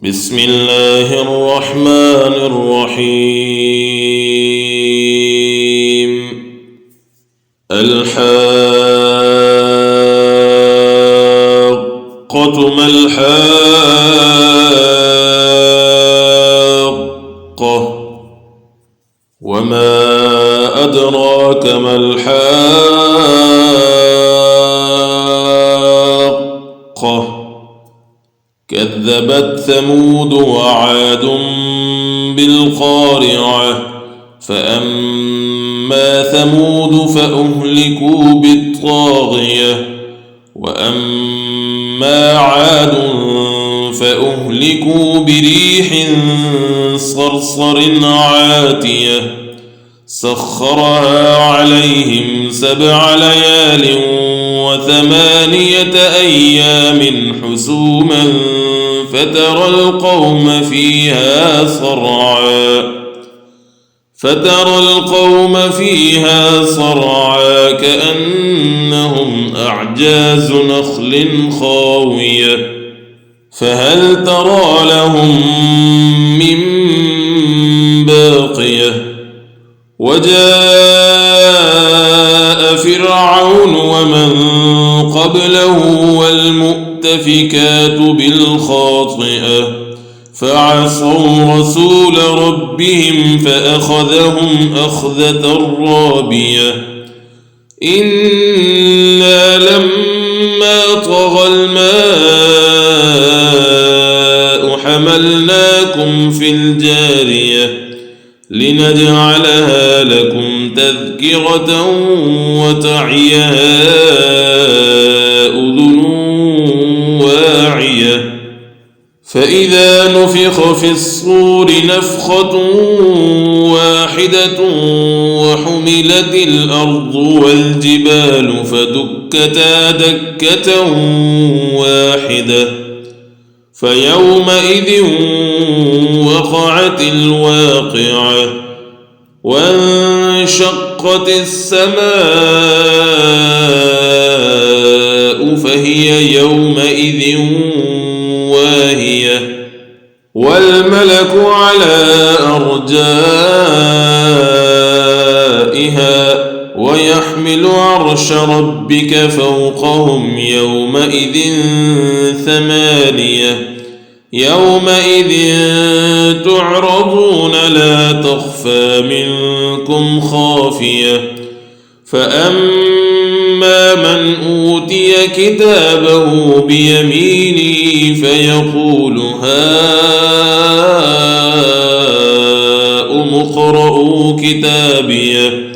بسم الله الرحمن الرحيم. الحاقة ما الحاقة وما أدراك ما الحاقة كذبت ثمود وعاد بالقارعة فأما ثمود فأهلكوا بالطاغية وأما عاد فأهلكوا بريح صرصر عاتية سخرها عليهم 7 ليال و8 أيام حسوما فترى القوم فيها صرعى كأنهم أعجاز نخل خاوية فهل ترى لهم من باقية وجاء فرعون ومن قبله والمؤتفكات بالخاطئة فعصوا رسول ربهم فأخذهم أخذة رابية إنا لما طغى الماء حملناكم في الجارية لنجعلها لكم تذكرة وتعيها أذن واعية فإذا نفخ في الصور نفخة واحدة وحملت الأرض والجبال فدكتا دكة واحدة فيومئذ وقعت الواقعة وانشقت السماء فهي يومئذ واهية والملك على أرجائها ويحمل عرش ربك فوقهم يومئذ 8 يومئذ تعرضون لا تخفى منكم خافية فأما من أوتي كتابه بيمينه فيقول هاؤم اقرءوا كتابيه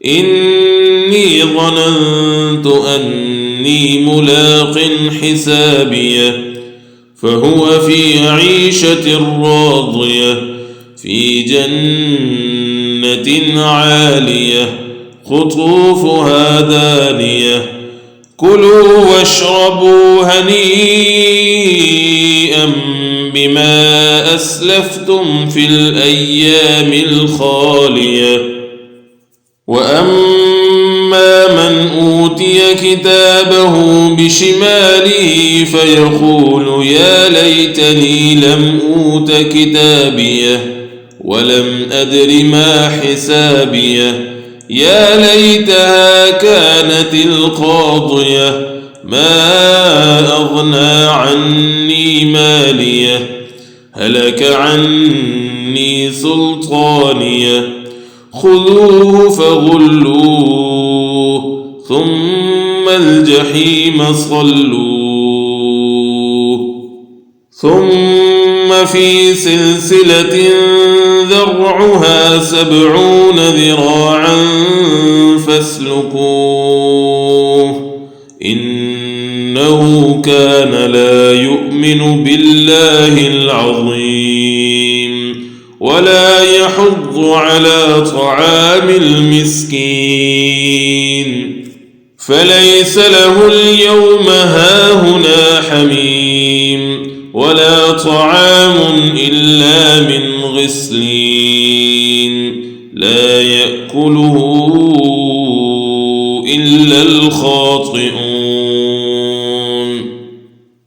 إني ظننت أني ملاق حسابيه فهو في عيشة راضية في جنة عالية قطوفها دانية كلوا واشربوا هنيئا بما أسلفتم في الأيام الخالية وأما من أوتي كتابه بشماله فيقول يا ليتني لم أوت كتابيه ولم أدر ما حسابيه يا ليتها كانت القاضية ما أغنى عني ماليه هلك عني سلطانيه خذوه فغلوه ثم الجحيم صلوه ثم في سلسلة ذرعها 70 ذراعا فاسلكوه إنه كان لا يؤمن بالله العظيم ولا يحض على طعام المسكين فليس له اليوم هاهنا حميم ولا طعام إلا من غسلين لا يأكله إلا الخاطئون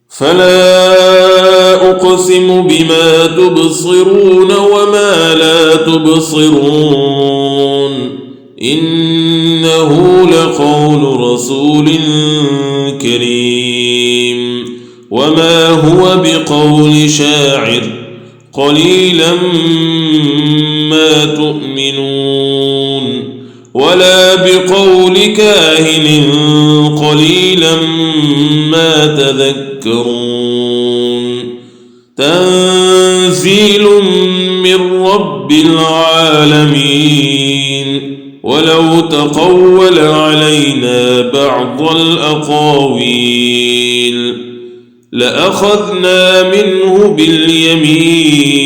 فلا أقسم بما تبصرون وما لا تبصرون إنه لقول رسول كريم وما هو بقول شاعر قليلا ما تؤمنون ولا بقول كاهن قليلا ما تذكرون تنزيل من رب العالمين ولو تقول علينا بعض الأقاويل لأخذنا منه باليمين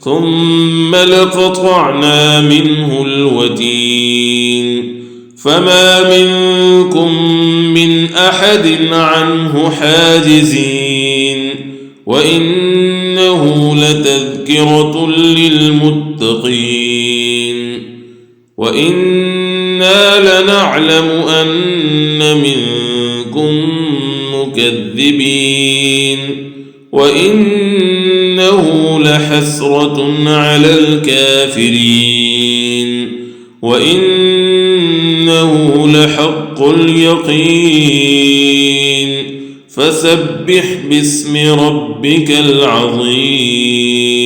ثم لقطعنا منه الوتين فما منكم من أحد عنه حاجزين وإنه لتذكرة للمتقين وإنا لنعلم أن منكم مكذبين وإنه لحسرة على الكافرين وإنه لحق اليقين فسبح باسم ربك العظيم